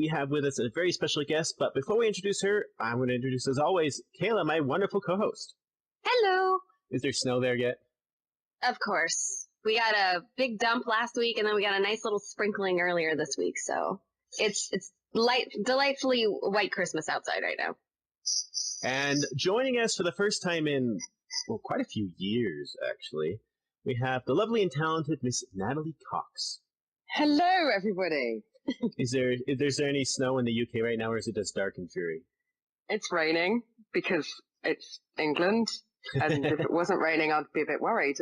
we have with us a very special guest, but before we introduce her, I'm going to introduce, as always, Kayla, my wonderful co-host. Hello. Is there snow there yet? Of course. We got a big dump last week, and then we got a nice little sprinkling earlier this week, so it's delightfully white Christmas outside right now. And joining us for the first time in, well, quite a few years, actually, we have the lovely and talented Miss Natalie Cox. Hello, everybody. Is there any snow in the UK right now, or is it just dark and dreary? It's raining because it's England, and if it wasn't raining, I'd be a bit worried.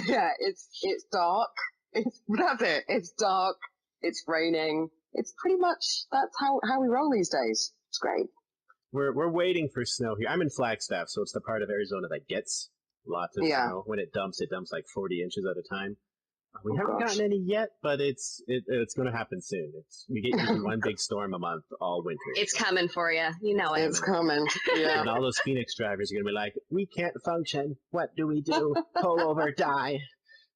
Yeah, it's dark. That's it. It's dark. It's raining. It's pretty much that's how we roll these days. It's great. We're waiting for snow here. I'm in Flagstaff, so it's the part of Arizona that gets lots of snow. When it dumps like 40 inches at a time. We haven't gotten any yet, but it's going to happen soon. We get usually one big storm a month all winter. It's coming for you. You know it. It's coming. Yeah. And all those Phoenix drivers are going to be like, we can't function. What do we do? Pull over, die.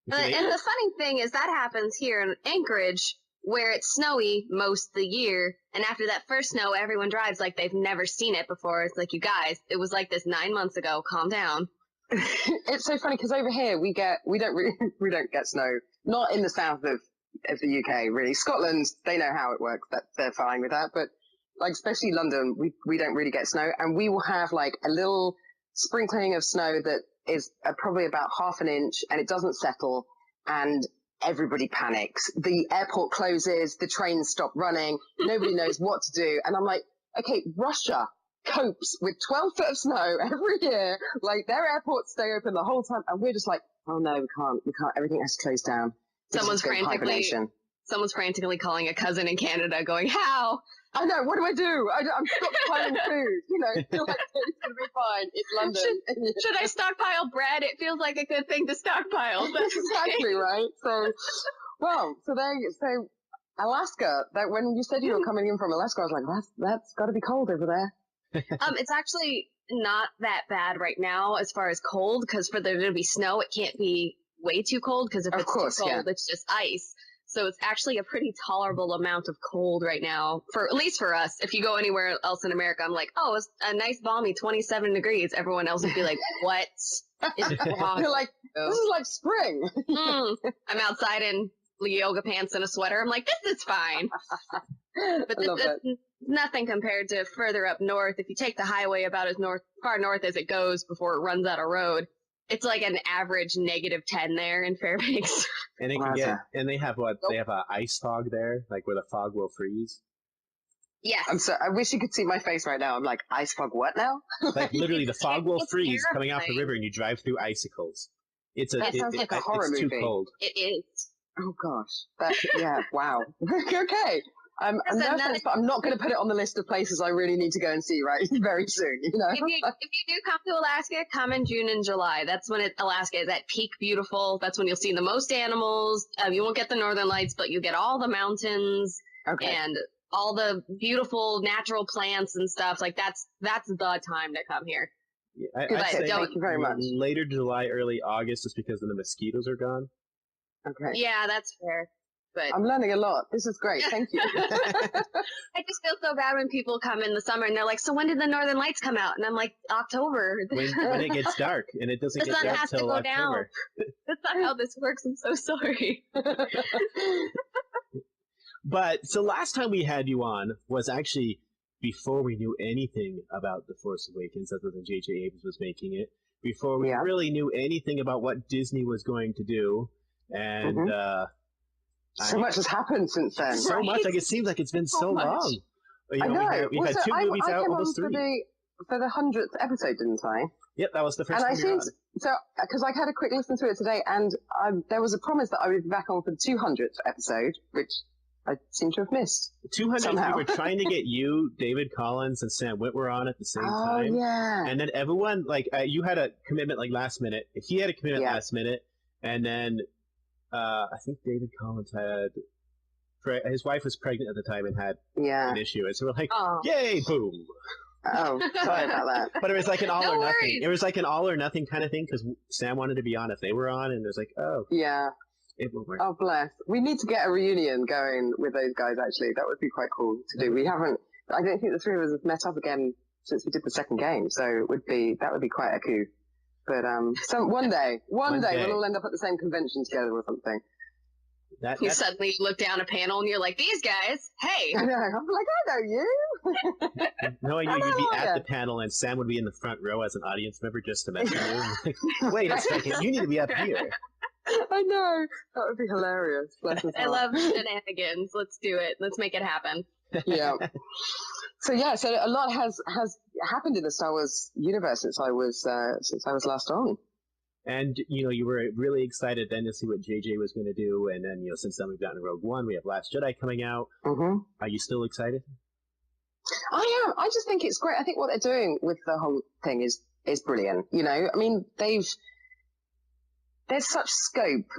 And the funny thing is that happens here in Anchorage, where it's snowy most of the year. And after that first snow, everyone drives like they've never seen it before. It's like, you guys, it was like this 9 months ago. Calm down. It's so funny because over here we don't get snow. Not in the south of the UK, really. Scotland, they know how it works. That they're fine with that. But like especially London, we don't really get snow, and we will have like a little sprinkling of snow that is probably about half an inch, and it doesn't settle, and everybody panics. The airport closes, the trains stop running, nobody knows what to do, and I'm like, okay, Russia copes with 12 foot of snow every year, like their airports stay open the whole time, and we're just like, oh no, we can't, everything has to close down. Someone's frantically calling a cousin in Canada going, how? I know, what do I do? I'm stockpiling food, feel like it's going to be fine. It's London. Should I stockpile bread? It feels like a good thing to stockpile. That's exactly right. So Alaska, that when you said you were coming in from Alaska, I was like, that's got to be cold over there. It's actually not that bad right now as far as cold, because for there to be snow, it can't be way too cold, because if it's too cold, it's just ice. So it's actually a pretty tolerable amount of cold right now, at least for us. If you go anywhere else in America, I'm like, oh, it's a nice balmy 27 degrees. Everyone else would be like, what is wrong? You're like, this is like spring. I'm outside in yoga pants and a sweater. I'm like, this is fine. But that's nothing compared to further up north. If you take the highway about as far north as it goes before it runs out of road, it's like an average -10 there in Fairbanks. And they have They have an ice fog there, like where the fog will freeze. Yes. I'm sorry. I wish you could see my face right now. I'm like, ice fog what now? Like literally the fog will freeze coming off the river and you drive through icicles. That sounds like a horror movie. It's too cold. It is. Oh gosh. Wow. Okay. I'm nervous, but I'm not going to put it on the list of places I really need to go and see very soon. If you do come to Alaska, come in June and July. That's when Alaska is at peak beautiful. That's when you'll see the most animals. You won't get the northern lights, but you get all the mountains and all the beautiful natural plants and stuff. Like that's the time to come here. Yeah, I'd say thank you very much. Later July, early August, just because then the mosquitoes are gone. Okay. Yeah, that's fair. But I'm learning a lot. This is great. Thank you. I just feel so bad when people come in the summer and they're like, so when did the northern lights come out? And I'm like, October. When it gets dark, and it doesn't get dark till October. Down. That's not how this works. I'm so sorry. But so last time we had you on was actually before we knew anything about The Force Awakens, other than J.J. Abrams was making it, before we really knew anything about what Disney was going to do. And so much has happened since then. So much. Like it seems like it's been so long. I know. We've had 2 movies out, almost 3. For the 100th episode, didn't I? Yep, that was the first time. So, because I had a quick listen to it today, and there was a promise that I would be back on for the 200th episode, which I seem to have missed. 200, we were trying to get you, David Collins, and Sam Witwer on at the same time. Oh, yeah. And then everyone, you had a commitment last minute. He had a commitment last minute. And then I think David Collins his wife was pregnant at the time and had an issue. And so we're like, yay, boom. Oh, sorry about that. But it was like an all or nothing. It was like an all or nothing kind of thing because Sam wanted to be on if they were on, and it was like, oh. Yeah. It will work. Oh, bless. We need to get a reunion going with those guys, actually. That would be quite cool to do. I don't think the three of us have met up again since we did the second game, so that would be quite a coup. But one day we'll all end up at the same convention together or something. You suddenly look down a panel and you're like, these guys, hey. I know. I'm like, I know you. Knowing you'd be at the panel and Sam would be in the front row as an audience member just to mention you. Wait a second, you need to be up here. I know. That would be hilarious. I love shenanigans. Let's do it. Let's make it happen. Yeah. So a lot has happened in the Star Wars universe since I was last on. And, you were really excited then to see what JJ was going to do. And then, since then we've gotten Rogue One, we have Last Jedi coming out. Mm-hmm. Are you still excited? I am. I just think it's great. I think what they're doing with the whole thing is brilliant. I mean, there's such scope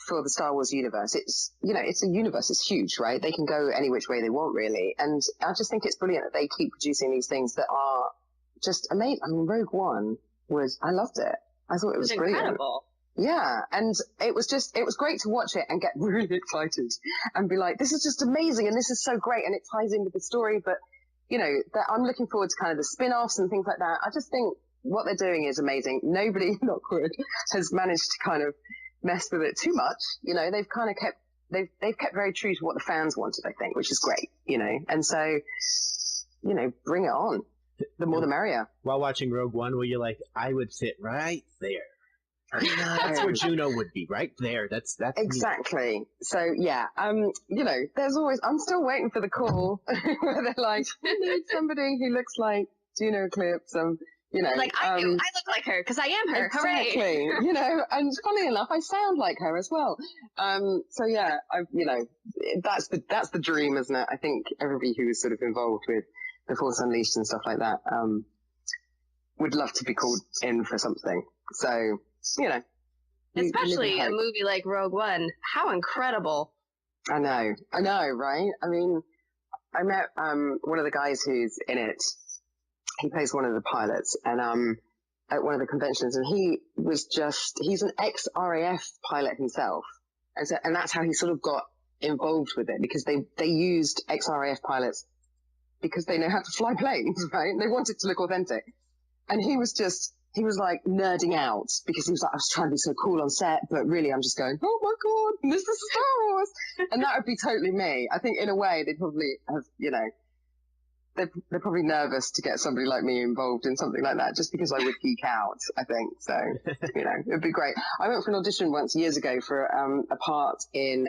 for the Star Wars universe. It's a universe. It's huge, right? They can go any which way they want, really. And I just think it's brilliant that they keep producing these things that are just amazing. I mean, Rogue One I loved it. I thought it was brilliant. Incredible. Yeah, and it was great to watch it and get really excited and be like, this is just amazing and this is so great and it ties in with the story. But, I'm looking forward to kind of the spin-offs and things like that. I just think what they're doing is amazing. Nobody, knockwood, has managed to kind of mess with it too much. They've kind of they've kept very true to what the fans wanted, I think, which is great, and so, bring it on. The more the merrier. While watching Rogue One, were you like, I would fit right there? That's where Juno would be, right there. That's exactly. Me. So yeah, there's always. I'm still waiting for the call where they're like, we need somebody who looks like Juno Eclipse. Like I do. I look like her because I am her. Exactly. Hooray! And funny enough, I sound like her as well. So yeah, that's the dream, isn't it? I think everybody who is sort of involved with The Force Unleashed and stuff like that would love to be called in for something. So, especially a movie like Rogue One. How incredible. I know, right? I mean, I met one of the guys who's in it. He plays one of the pilots, and at one of the conventions, and he's an ex-RAF pilot himself, and that's how he sort of got involved with it, because they used ex-RAF pilots because they know how to fly planes, right? And they wanted to look authentic, and he was like nerding out because he was like, I was trying to be so cool on set, but really I'm just going, oh my God, this is Star Wars. And that would be totally me. I think in a way they'd probably have, they're probably nervous to get somebody like me involved in something like that, just because I would geek out, I think. So, it'd be great. I went for an audition once years ago for a part in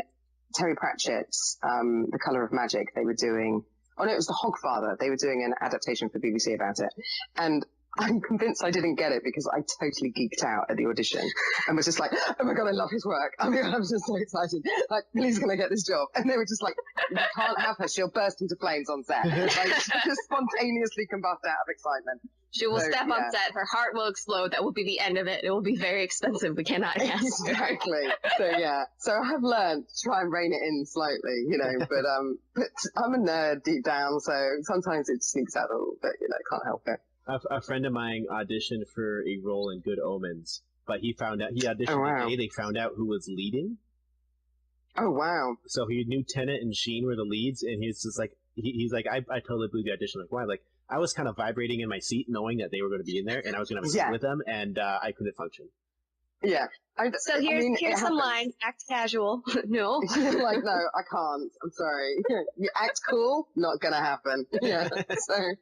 Terry Pratchett's The Colour of Magic. They were doing, it was The Hogfather. They were doing an adaptation for BBC about it. And I'm convinced I didn't get it because I totally geeked out at the audition and was just like, oh my God, I love his work. I mean, I'm just so excited. Like, please can I get this job? And they were just like, you can't have her. She'll burst into flames on set. Like, she'll just spontaneously combust out of excitement. She will step on set. Her heart will explode. That will be the end of it. It will be very expensive. We cannot ask. Exactly. So I have learned to try and rein it in slightly, but I'm a nerd deep down. So sometimes it sneaks out a little bit, can't help it. A friend of mine auditioned for a role in Good Omens, but he auditioned the day they found out who was leading. Oh, wow. So he knew Tennant and Sheen were the leads, and he's just like, he's like, I totally blew the audition. Like, why? Like, I was kind of vibrating in my seat knowing that they were going to be in there, and I was going to have a scene with them, and I couldn't function. Yeah. So here's some lines. Act casual. No. Like, no, I can't. I'm sorry. You act cool? Not going to happen. Yeah. So...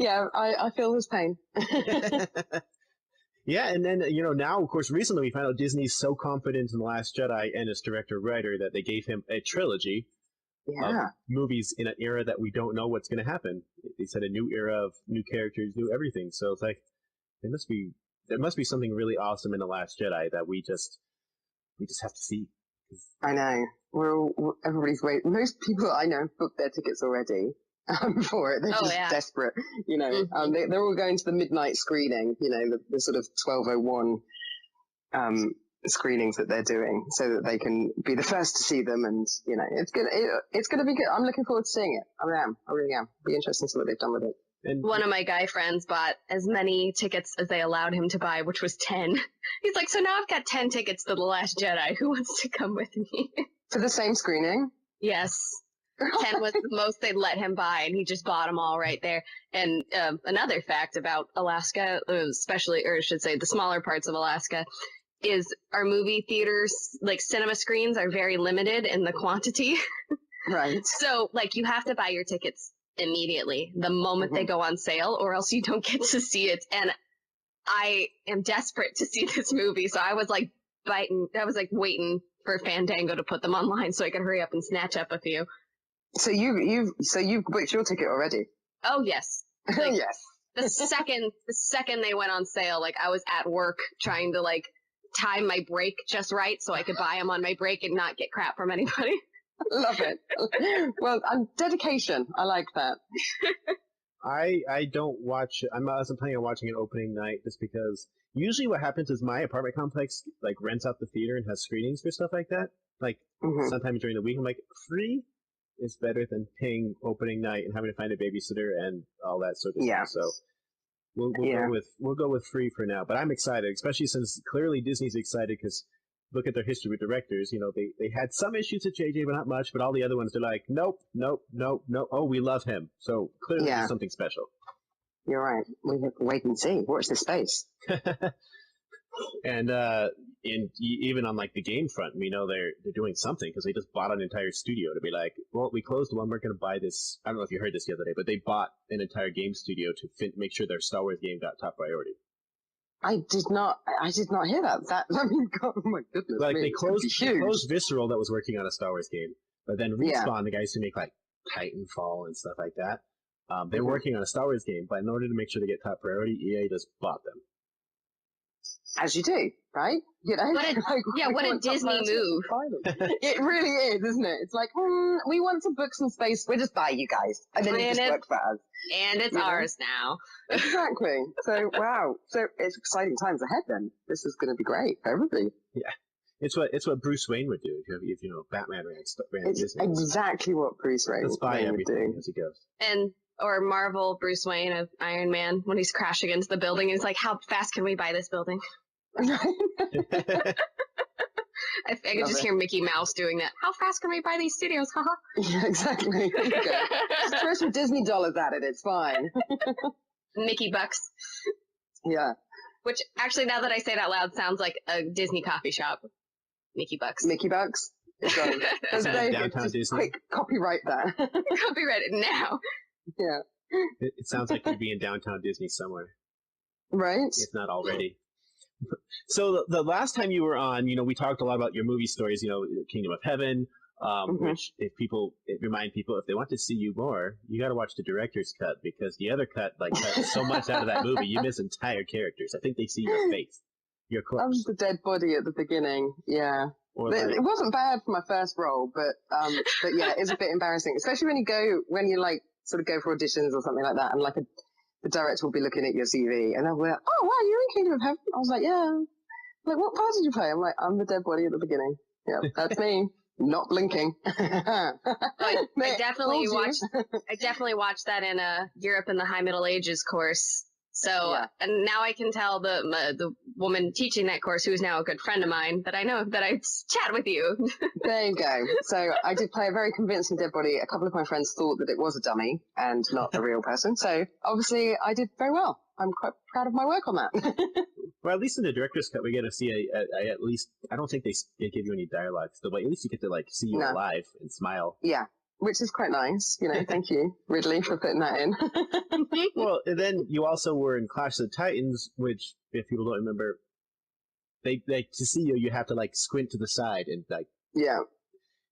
yeah, I feel his pain. Yeah, and then, now, of course, recently we found out Disney's so confident in The Last Jedi and its director-writer that they gave him a trilogy of movies in an era that we don't know what's going to happen. They said a new era of new characters, new everything. So it's like, there must be something really awesome in The Last Jedi that we just have to see. I know. Everybody's waiting. Most people I know booked their tickets already. For it. They're just desperate, Mm-hmm. They're all going to the midnight screening, the sort of 12:01 screenings that they're doing, so that they can be the first to see them. And it's gonna be good. I'm looking forward to seeing it. I really am. Be interesting to see what they've done with it. And one of my guy friends bought as many tickets as they allowed him to buy, which was 10. He's like, so now I've got 10 tickets to The Last Jedi. Who wants to come with me? For the same screening? Yes. 10 was the most they'd let him buy, and he just bought them all right there. And another fact about Alaska, especially, or I should say the smaller parts of Alaska, is our movie theaters, like cinema screens, are very limited in the quantity. Right. So, like, you have to buy your tickets immediately, the moment they go on sale, or else you don't get to see it. And I am desperate to see this movie, so I was like waiting for Fandango to put them online so I could hurry up and snatch up a few. So you've booked your ticket already? Oh yes. Like, yes. the second they went on sale, like I was at work trying to like time my break just right so I could buy them on my break and not get crap from anybody. Love it. Well, dedication. I like that. I don't watch. I wasn't planning on watching an opening night just because usually what happens is my apartment complex like rents out the theater and has screenings for stuff like that. Like sometime during the week, I'm like, free is better than paying opening night and having to find a babysitter and all that sort of stuff. So we'll go with free for now. But I'm excited, especially since clearly Disney's excited because look at their history with directors. You know, they had some issues with JJ, but not much. But all the other ones, they're like, nope. Oh, we love him. So clearly there's something special. You're right. We have to wait and see. Watch this space. And even on like the game front, we know they're doing something because they just bought an entire studio to be like, well, we closed one, we're going to buy this. I don't know if you heard this the other day, but they bought an entire game studio to make sure their Star Wars game got top priority. I did not hear that. I mean, God, oh my goodness. Like they closed Visceral that was working on a Star Wars game, but then Respawn, the guys who make like Titanfall and stuff like that, they're working on a Star Wars game, but in order to make sure they get top priority, EA just bought them. As you do, right? You know, what a Disney move. It really is, isn't it? It's like, we want to book some space. We'll just buy you guys, and then you just work for us. And it's ours now. Exactly. So wow. So it's exciting times ahead. Then this is going to be great for everybody. Yeah, it's what Bruce Wayne would do if you know Batman ran It's Disney. exactly what Bruce Wayne would do as he goes. Or Marvel Bruce Wayne of Iron Man when he's crashing into the building and he's like, how fast can we buy this building? I could just hear Mickey Mouse doing that. How fast can we buy these studios? Haha. Yeah, exactly. Just throw some Disney dollars at it. It's fine. Mickey Bucks. Yeah. Which actually, now that I say it out loud, sounds like a Disney coffee shop. Mickey Bucks. Mickey Bucks. It does. Downtown Disney. Quick, copyright that. Copyright it now. Yeah. It sounds like you'd be in downtown Disney somewhere. Right. If not already. So the last time you were on, you know, we talked a lot about your movie stories, you know, Kingdom of Heaven, which remind people if they want to see you more, you got to watch the director's cut because the other cut cut so much out of that movie, you miss entire characters. I think they see your face, your corpse. I was the dead body at the beginning. Yeah. It wasn't bad for my first role, but yeah, it's a bit embarrassing, especially when you like sort of go for auditions or something like that, and like the director will be looking at your CV, and they'll be like, "Oh wow, you're in Kingdom of Heaven." I was like, "Yeah." Like, what part did you play? I'm like, "I'm the dead body at the beginning." Yeah, that's me, not blinking. I definitely watched that in a Europe in the High Middle Ages course. So, and now I can tell the woman teaching that course, who is now a good friend of mine, that I know that I chat with you. There you go. So I did play a very convincing dead body. A couple of my friends thought that it was a dummy and not a real person. So obviously I did very well. I'm quite proud of my work on that. Well, at least in the director's cut, we get to see at least, I don't think they give you any dialogue still, but at least you get to like see you alive and smile. Yeah. Which is quite nice, you know. Thank you, Ridley, for putting that in. Well, and then you also were in Clash of the Titans, which, if people don't remember, they to see you have to like squint to the side and like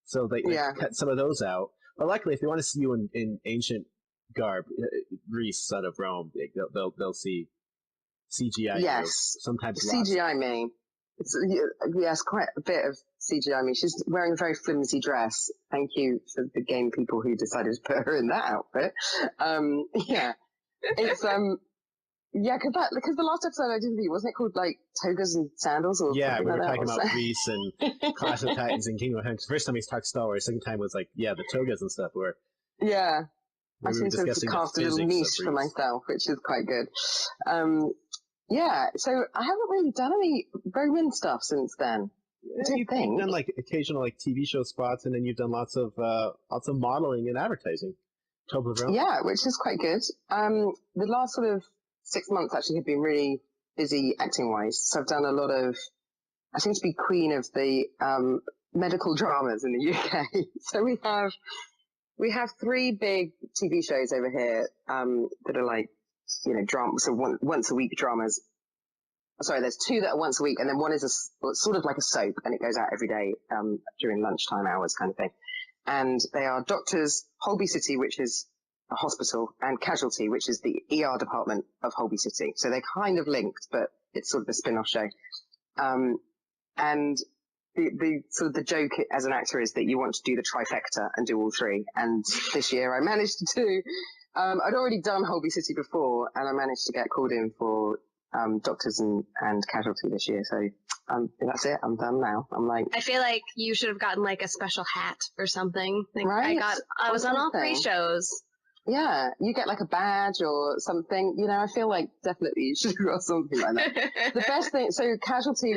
So they cut some of those out. But luckily, if they want to see you in ancient garb, Reese, son of Rome, they'll see CGI. Yes, sometimes CGI me. Yes, quite a bit of CGI me. She's wearing a very flimsy dress. Thank you for the game people who decided to put her in that outfit. It's because the last episode I did with you, wasn't it called like Togas and Sandals? Or we were like talking about Reese and Clash of Titans and Kingdom of Heaven. First time we talked Star Wars. Second time was like the togas and stuff. Where I seem to have carved a little niche for myself, which is quite good. Yeah, so I haven't really done any Roman stuff since then. You've done like occasional like TV show spots, and then you've done lots of modeling and advertising. Yeah, which is quite good. The last sort of 6 months actually have been really busy acting wise. So I've done a lot of. I seem to be queen of the medical dramas in the UK. So we have 3 big TV shows over here that are like dramas, so once a week dramas. Sorry, there's 2 that are once a week, and then one is sort of like a soap, and it goes out every day during lunchtime hours kind of thing. And they are Doctors, Holby City, which is a hospital, and Casualty, which is the ER department of Holby City. So they're kind of linked, but it's sort of a spin-off show. And the sort of the joke as an actor is that you want to do the trifecta and do all 3. And this year I managed to do. I'd already done Holby City before, and I managed to get called in for Doctors and Casualty this year. So that's it. I'm done now. I feel like you should have gotten like a special hat or something. Like, right? I was on all 3 shows. Yeah, you get like a badge or something. I feel like definitely you should have got something like that. The best thing, so Casualty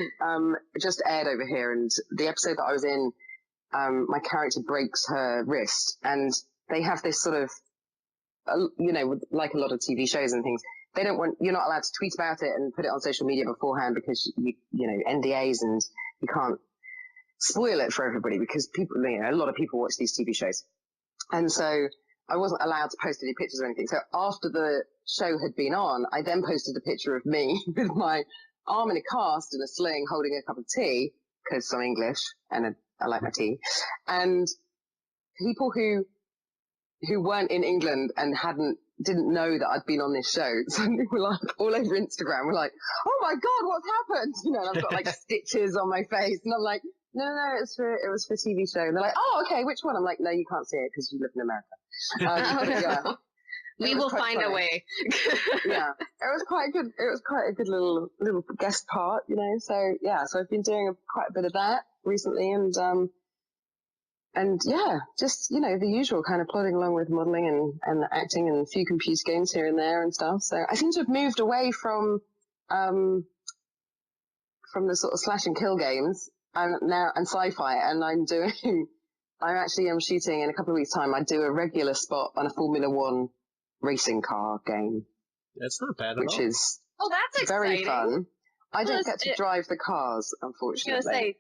just aired over here, and the episode that I was in, my character breaks her wrist, and they have this sort of, like a lot of TV shows and things, you're not allowed to tweet about it and put it on social media beforehand because NDAs, and you can't spoil it for everybody because people, a lot of people watch these TV shows. And so I wasn't allowed to post any pictures or anything. So after the show had been on, I then posted a picture of me with my arm in a cast and a sling holding a cup of tea, because I'm English and I like my tea. And people who weren't in England and didn't know that I'd been on this show, so they were like all over Instagram, were like, "Oh my God, what's happened?" And I've got like stitches on my face, and I'm like, no, it was for TV show. And they're like, "Oh, okay, which one?" I'm like, "No, you can't see it because you live in America." Yeah. We will find a way. Yeah, it was quite good. It was quite a good little guest part, So yeah, so I've been doing quite a bit of that recently, and yeah, just the usual kind of plodding along with modelling and acting and a few computer games here and there and stuff. So I seem to have moved away from the sort of slash and kill games and sci-fi, and I actually am shooting in a couple of weeks' time. I do a regular spot on a Formula One racing car game. That's not bad at all. Which is that's very exciting. Fun. I don't get to drive the cars, unfortunately. I was going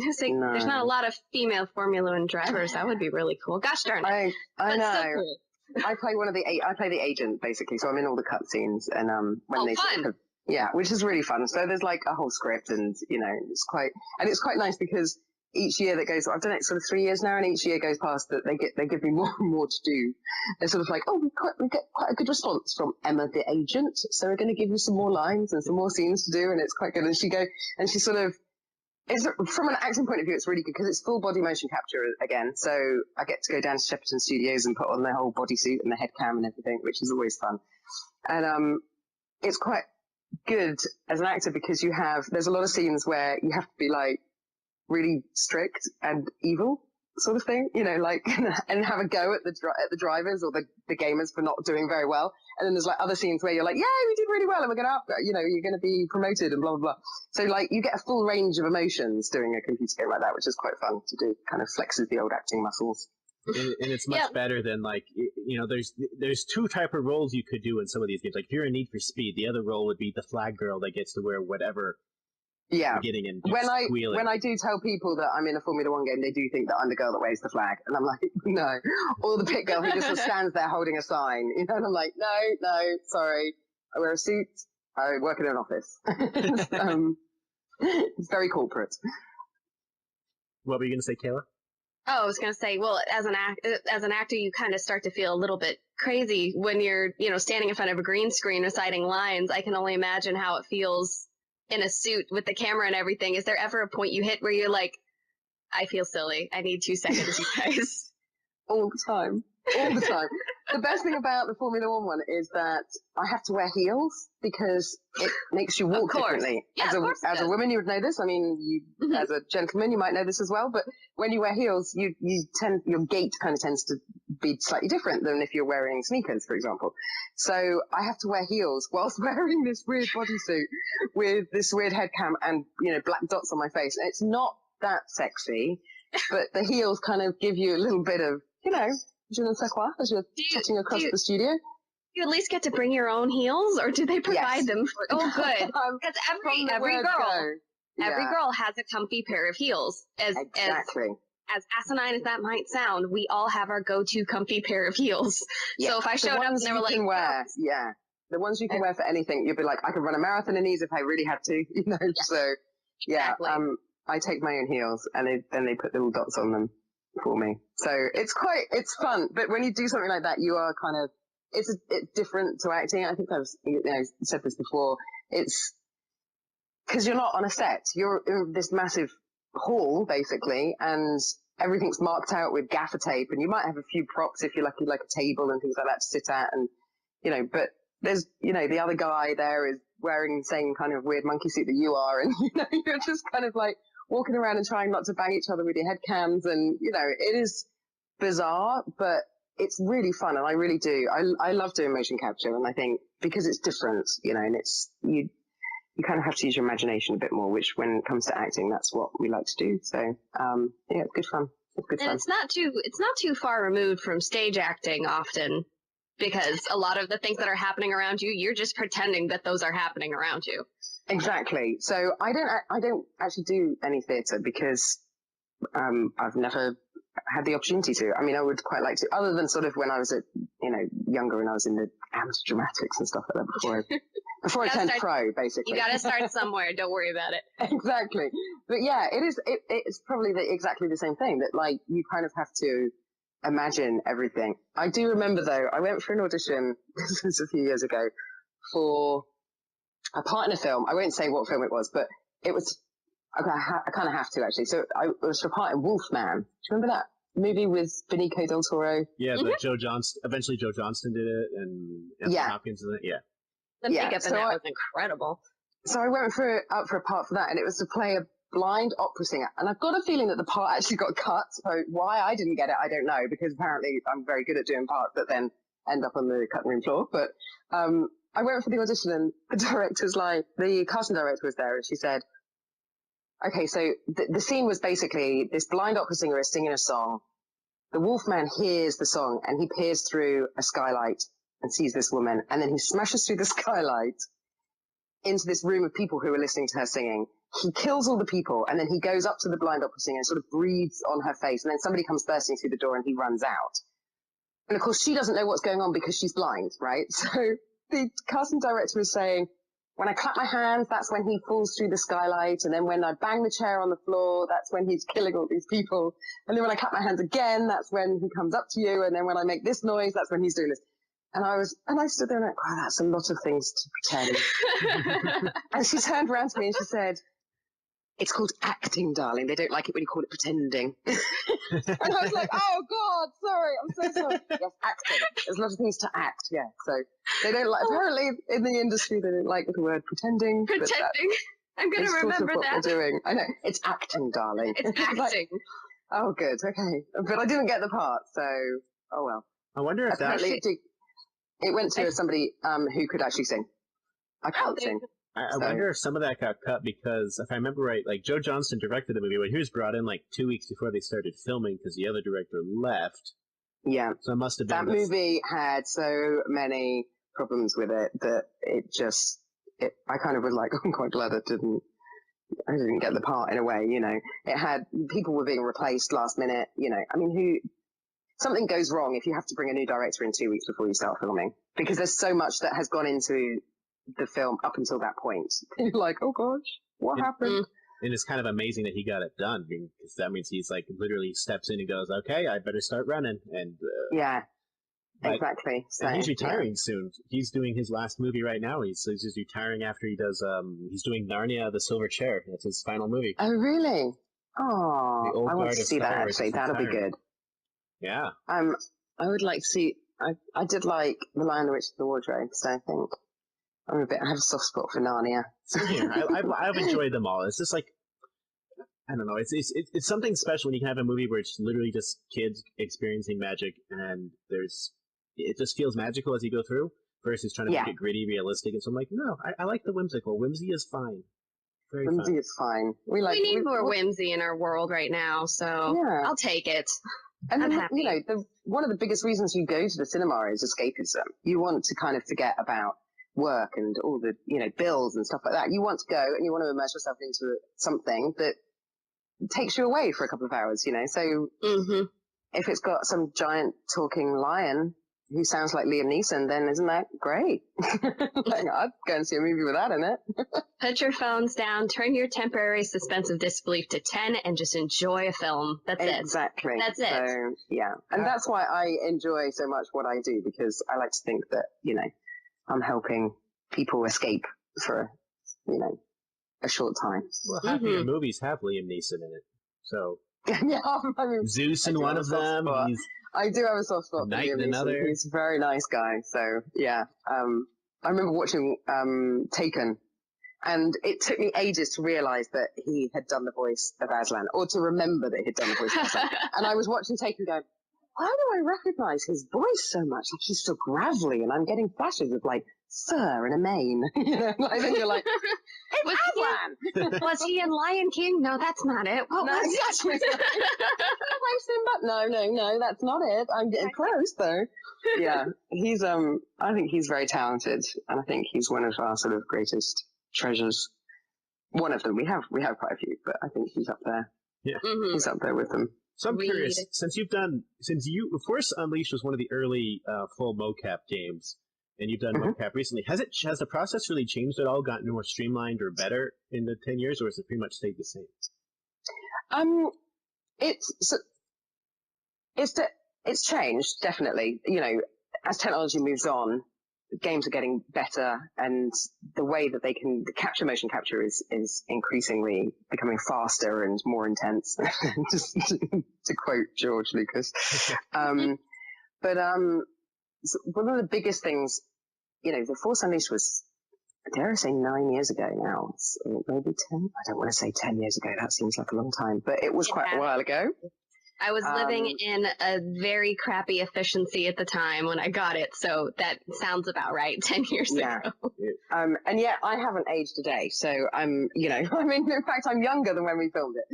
to say, no. There's not a lot of female Formula One drivers. That would be really cool. Gosh darn it. I know. So cool. I play I play the agent, basically, so I'm in all the cutscenes, and fun. Which is really fun. So there's like a whole script, and it's quite nice because each year that goes, I've done it sort of 3 years now, and each year goes past that they give me more and more to do. They're sort of like, oh, we get quite a good response from Emma the agent, so we're going to give you some more lines and some more scenes to do, and it's quite good. And she sort of, it's, from an acting point of view, it's really good because it's full body motion capture again. So I get to go down to Shepperton Studios and put on the whole bodysuit and the head cam and everything, which is always fun. And it's quite good as an actor because there's a lot of scenes where you have to be like really strict and evil sort of thing, like, and have a go at the drivers or the gamers for not doing very well. And then there's like other scenes where you're like, yeah, we did really well, and we're going to, you're going to be promoted and blah, blah, blah. So like you get a full range of emotions doing a computer game like that, which is quite fun to do, kind of flexes the old acting muscles. And it's much better than like, there's 2 type of roles you could do in some of these games. Like if you're in Need for Speed, the other role would be the flag girl that gets to wear whatever. Yeah. Getting in, when I do tell people that I'm in a Formula One game, they do think that I'm the girl that waves the flag, and I'm like, no. Or the pit girl who just stands there holding a sign, and I'm like, no, sorry, I wear a suit, I work in an office. It's very corporate. What were you going to say, Kayla? Oh, I was going to say, well, as an actor, you kind of start to feel a little bit crazy when you're, standing in front of a green screen reciting lines. I can only imagine how it feels in a suit with the camera and everything. Is there ever a point you hit where you're like, I feel silly, I need 2 seconds, you guys? All the time. The best thing about the Formula One is that I have to wear heels because it makes you walk differently. Yeah, as a woman, you would know this. I mean, as a gentleman, you might know this as well. But when you wear heels, your gait kind of tends to be slightly different than if you're wearing sneakers, for example. So I have to wear heels whilst wearing this weird bodysuit with this weird head cam and, black dots on my face. And it's not that sexy, but the heels kind of give you a little bit of, je ne sais quoi, as you're touching across the studio. You at least get to bring your own heels, or do they provide them for? Oh, good. Because every girl has a comfy pair of heels. Exactly. As asinine as that might sound, we all have our go-to comfy pair of heels. Yeah. So if I showed up and they were like, the ones you can wear for anything, you'd be like, I could run a marathon in these if I really had to, So exactly. I take my own heels and then they put little dots on them for me. So it's fun. But when you do something like that, you are kind of, it's different to acting. I think I've said this before. It's because you're not on a set. You're in this massive hall, basically, and everything's marked out with gaffer tape. And you might have a few props if you're lucky, like a table and things like that to sit at. And, but there's, the other guy there is wearing the same kind of weird monkey suit that you are. And, you're just kind of like walking around and trying not to bang each other with your head cams. And, it is bizarre, but it's really fun, and I really do. I love doing motion capture, and I think because it's different, and it's you kind of have to use your imagination a bit more. Which, when it comes to acting, that's what we like to do. So, it's good fun. It's not too far removed from stage acting often, because a lot of the things that are happening around you, you're just pretending that those are happening around you. Exactly. So I don't actually do any theatre because I've never had the opportunity to. I mean, I would quite like to, other than sort of when I was younger and I was in the amateur dramatics and stuff like that before I turned pro, basically. You got to start somewhere. Don't worry about it. Exactly. But yeah, it's probably exactly the same thing, that like you kind of have to imagine everything. I do remember though, I went for an audition, this was a few years ago, for a part in a film. I won't say what film it was, but it was, I kind of have to actually. So it was for a part in Wolfman. Do you remember that movie with Benicio del Toro? Yeah, but Joe Johnston. Eventually, Joe Johnston did it, and Anthony Hopkins did it. Yeah. The makeup in that was incredible. So I went out for a part for that, and it was to play a blind opera singer. And I've got a feeling that the part actually got cut. So why I didn't get it, I don't know, because apparently I'm very good at doing parts that then end up on the cutting room floor. But I went for the audition, and the casting director was there, and she said, okay, so the scene was basically this blind opera singer is singing a song. The Wolfman hears the song, and he peers through a skylight and sees this woman, and then he smashes through the skylight into this room of people who are listening to her singing. He kills all the people, and then he goes up to the blind opera singer and sort of breathes on her face, and then somebody comes bursting through the door, and he runs out. And of course, she doesn't know what's going on because she's blind, right? So the casting director is saying, when I clap my hands, that's when he falls through the skylight. And then when I bang the chair on the floor, that's when he's killing all these people. And then when I clap my hands again, that's when he comes up to you. And then when I make this noise, that's when he's doing this. And I stood there and went, wow, that's a lot of things to pretend. And she turned around to me and she said, it's called acting, darling. They don't like it when you call it pretending. And I was like, oh, God, sorry. I'm so sorry. Yes, acting. There's a lot of things to act, yeah. So they don't like, apparently in the industry, they don't like the word pretending. Pretending. I'm going to remember what that. They're doing. I know. It's acting, darling. It's acting. Like, oh, good. Okay. But I didn't get the part, so, oh, well. I wonder if apparently it went to somebody who could actually sing. I can't sing. I wonder if some of that got cut because, if I remember right, like Joe Johnston directed the movie, but he was brought in like 2 weeks before they started filming because the other director left. Yeah. So it must have been that movie had so many problems with it that I kind of was like, I'm quite glad I didn't get the part in a way, It had, people were being replaced last minute, I mean, something goes wrong if you have to bring a new director in 2 weeks before you start filming, because there's so much that has gone into the film up until that point. You're like, oh gosh, what happened? And it's kind of amazing that he got it done, because that means he's like literally steps in and goes, okay, I better start running. And yeah, exactly. So, and he's retiring soon. He's doing his last movie right now. He's retiring after he does. He's doing Narnia: The Silver Chair. That's his final movie. Oh really? Oh, I want to see that actually. That'll be good. Yeah. I would like to see. I did like The Lion, the Witch, and the Wardrobe, so I think I have a soft spot for Narnia. Same here. I've enjoyed them all. It's just like, I don't know. It's something special when you can have a movie where it's literally just kids experiencing magic, and it just feels magical as you go through, versus trying to make it gritty, realistic. And so I'm like, no, I like the whimsical. Whimsy is fine. Very whimsy fun. is fine. We need more whimsy in our world right now, so I'll take it. And I'm then, happy. One of the biggest reasons you go to the cinema is escapism. You want to kind of forget about work and all the, bills and stuff like that. You want to go and you want to immerse yourself into something that takes you away for a couple of hours, So if it's got some giant talking lion who sounds like Liam Neeson, then isn't that great? I'd go and see a movie with that in it. Put your phones down, turn your temporary suspense of disbelief to 10, and just enjoy a film. That's it. Exactly. That's it. So, yeah. And that's why I enjoy so much what I do, because I like to think that, I'm helping people escape for, a short time. Well, half of your movies have Liam Neeson in it. So Zeus in one of them. I do have a soft spot for Liam Neeson. He's a very nice guy. So yeah, I remember watching Taken, and it took me ages to realise that he had done the voice of Aslan, or to remember that he'd done the voice of Aslan. And I was watching Taken, going, why do I recognise his voice so much? Like, he's so gravelly, and I'm getting flashes of like fur and a mane. Then you're like, it's Aslan. Was he in Lion King? No, that's not it. What was exactly. No, that's not it. I'm getting close though. Yeah, he's I think he's very talented, and I think he's one of our sort of greatest treasures. One of them. We have quite a few, but I think he's up there. Yeah, he's up there with them. So I'm curious, since Force Unleashed was one of the early full mocap games, and you've done mocap recently, has the process really changed at all, gotten more streamlined or better in the 10 years, or has it pretty much stayed the same? It's changed, definitely. As technology moves on, games are getting better, and the way that the motion capture is increasingly becoming faster and more intense, just to quote George Lucas. But one of the biggest things, the Force Unleashed was, dare I say, 9 years ago now. Maybe 10? I don't want to say 10 years ago. That seems like a long time, but it was quite a while ago. I was living in a very crappy efficiency at the time when I got it, so that sounds about right. 10 years ago. And yet I haven't aged a day, so I'm, in fact, I'm younger than when we filmed it.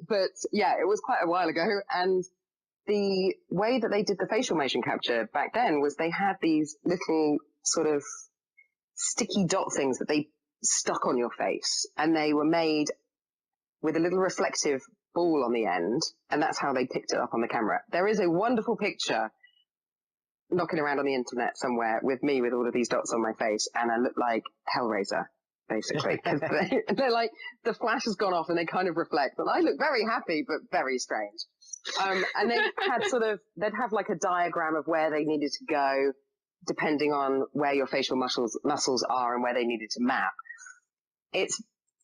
But yeah, it was quite a while ago, and the way that they did the facial motion capture back then was they had these little sort of sticky dot things that they stuck on your face, and they were made with a little reflective ball on the end, and that's how they picked it up on the camera. There is a wonderful picture knocking around on the internet somewhere with me with all of these dots on my face, and I look like Hellraiser, basically. They're like, the flash has gone off and they kind of reflect, and I look very happy but very strange. And they had they'd have like a diagram of where they needed to go depending on where your facial muscles are and where they needed to map.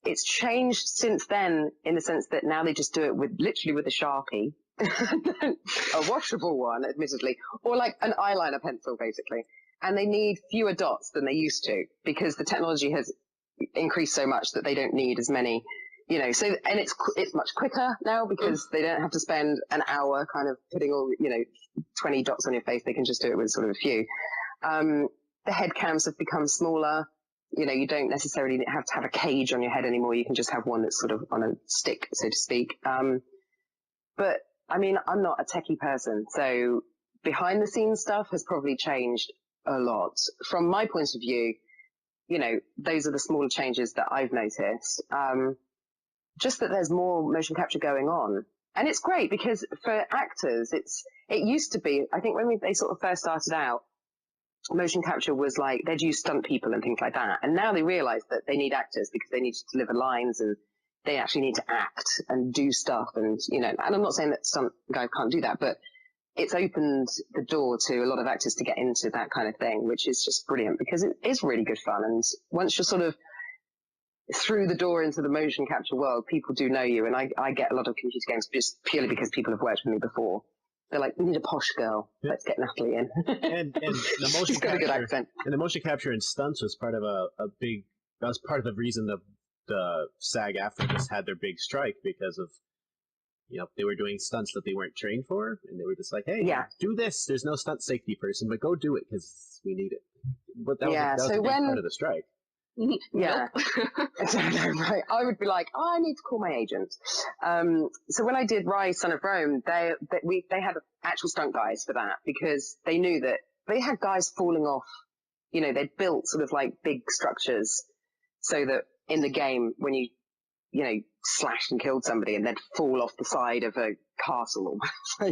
It's changed since then, in the sense that now they just do it literally with a Sharpie, a washable one, admittedly, or like an eyeliner pencil, basically. And they need fewer dots than they used to, because the technology has increased so much that they don't need as many, so, and it's much quicker now, because they don't have to spend an hour kind of putting all, 20 dots on your face. They can just do it with sort of a few. The head cams have become smaller. You don't necessarily have to have a cage on your head anymore. You can just have one that's sort of on a stick, so to speak. But I mean, I'm not a techie person, so behind the scenes stuff has probably changed a lot. From my point of view, those are the smaller changes that I've noticed. Just that there's more motion capture going on. And it's great, because for actors, it used to be, I think when they sort of first started out, motion capture was like, they'd use stunt people and things like that. And now they realize that they need actors, because they need to deliver lines, and they actually need to act and do stuff. And, and I'm not saying that stunt guy can't do that, but it's opened the door to a lot of actors to get into that kind of thing, which is just brilliant, because it is really good fun. And once you're sort of through the door into the motion capture world, people do know you. And I get a lot of computer games just purely because people have worked with me before. They're like, we need a posh girl. Let's get Natalie in. And the motion She's got capture, a good accent. And the motion capture and stunts was part of that was part of the reason the the SAG-AFTRA just had their big strike because of, they were doing stunts that they weren't trained for, and they were just like, hey, do this. There's no stunt safety person, but go do it because we need it. But that was a big part of the strike. Yeah. Right. I would be like, I need to call my agent. So when I did Rise, Son of Rome, they had actual stunt guys for that because they knew that they had guys falling off. They'd built sort of like big structures so that in the game, when you slashed and killed somebody and they'd fall off the side of a castle or,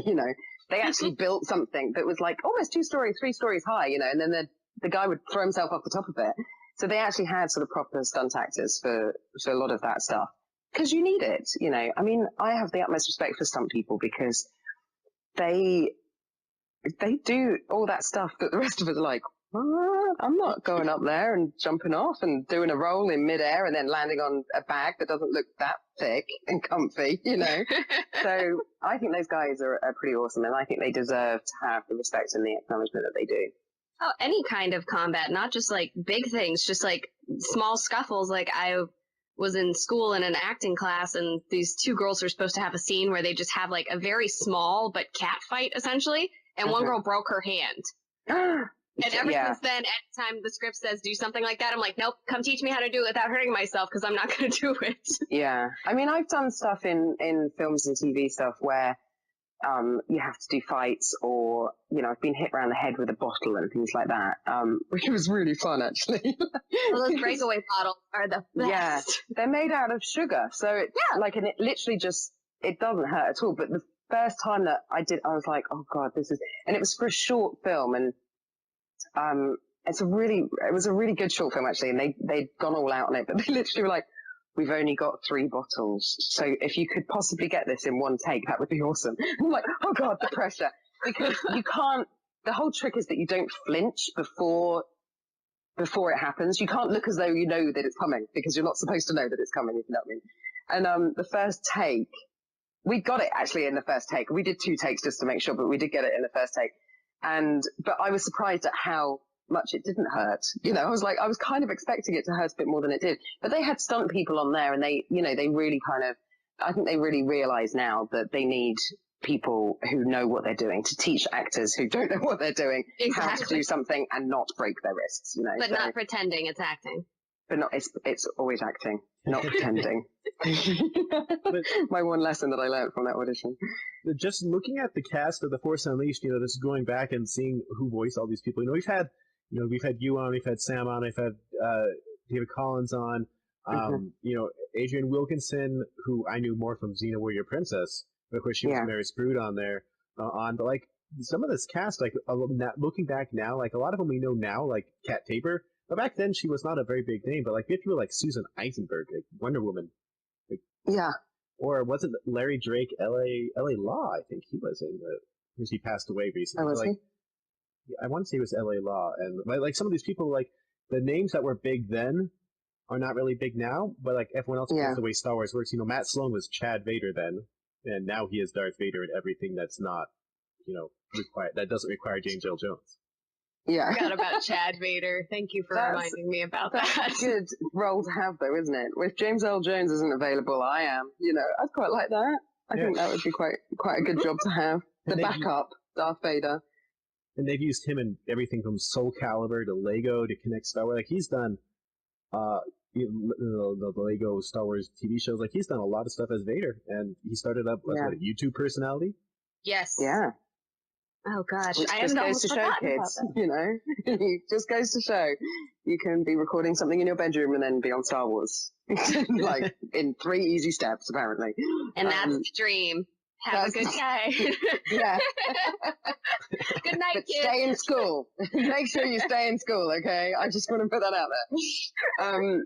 they actually built something that was like almost 2 stories, 3 stories high, and then the guy would throw himself off the top of it. So they actually had sort of proper stunt actors for a lot of that stuff because you need it, I mean, I have the utmost respect for stunt people because they do all that stuff that the rest of us are like, I'm not going up there and jumping off and doing a roll in midair and then landing on a bag that doesn't look that thick and comfy, So I think those guys are pretty awesome, and I think they deserve to have the respect and the acknowledgement that they do. Oh, any kind of combat, not just like big things, just like small scuffles. Like I was in school in an acting class, and these 2 girls were supposed to have a scene where they just have like a very small but cat fight essentially, and one girl broke her hand. And ever since then, anytime the script says do something like that, I'm like, nope, come teach me how to do it without hurting myself because I'm not going to do it. Yeah. I mean, I've done stuff in films and TV stuff where you have to do fights or, I've been hit around the head with a bottle and things like that, which was really fun, actually. Well, those breakaway bottles are the best. Yeah. They're made out of sugar. So it literally it doesn't hurt at all. But the first time that I did, I was like, oh, God, and it was for a short film, and it was a really good short film actually, and they'd gone all out on it, but they literally were like, we've only got 3 bottles, so if you could possibly get this in 1 take, that would be awesome. And I'm like, oh God, the pressure, because you can't. The whole trick is that you don't flinch before it happens. You can't look as though you know that it's coming because you're not supposed to know that it's coming, if you know what I mean. And the first take, we got it actually in the first take. We did 2 takes just to make sure, but we did get it in the first take. But I was surprised at how much it didn't hurt. I was kind of expecting it to hurt a bit more than it did. But they had stunt people on there, and they really I think they really realize now that they need people who know what they're doing to teach actors who don't know what they're doing how to do something and not break their wrists, But not pretending it's acting. But not, it's always acting, not pretending. My one lesson that I learned from that audition. Just looking at the cast of The Force Unleashed, just going back and seeing who voiced all these people. We've had you on, we've had Sam on, we've had David Collins on, Adrian Wilkinson, who I knew more from Xena Warrior Princess. But of course, she was Maris Brood on there. But like some of this cast, like looking back now, like a lot of them we know now, like Kat Tabor. But back then, she was not a very big name. But like, we had people like Susan Eisenberg, like Wonder Woman. Or wasn't Larry Drake L.A. Law? I think he was in because he passed away recently. Oh, was he? Yeah, I want to say it was L.A. Law. And like some of these people, like the names that were big then are not really big now. But like everyone else knows the way Star Wars works. Matt Sloan was Chad Vader then, and now he is Darth Vader in everything that's not, required. That doesn't require James Earl Jones. Yeah. I forgot about Chad Vader. Thank you for reminding me about that. That's a good role to have, though, isn't it? If James Earl Jones isn't available, I am. I'd quite like that. I think that would be quite a good job to have. The backup, Darth Vader. And they've used him in everything from Soul Calibur to Lego to connect Star Wars. Like he's done the Lego Star Wars TV shows. Like he's done a lot of stuff as Vader, and he started up as a YouTube personality. Yes. Yeah. Oh gosh, which just goes to show, kids. It just goes to show you can be recording something in your bedroom and then be on Star Wars, like in 3 easy steps, apparently. And that's the dream. Have a good day. Yeah. Good night, but kids. Stay in school. Make sure you stay in school, okay? I just want to put that out there.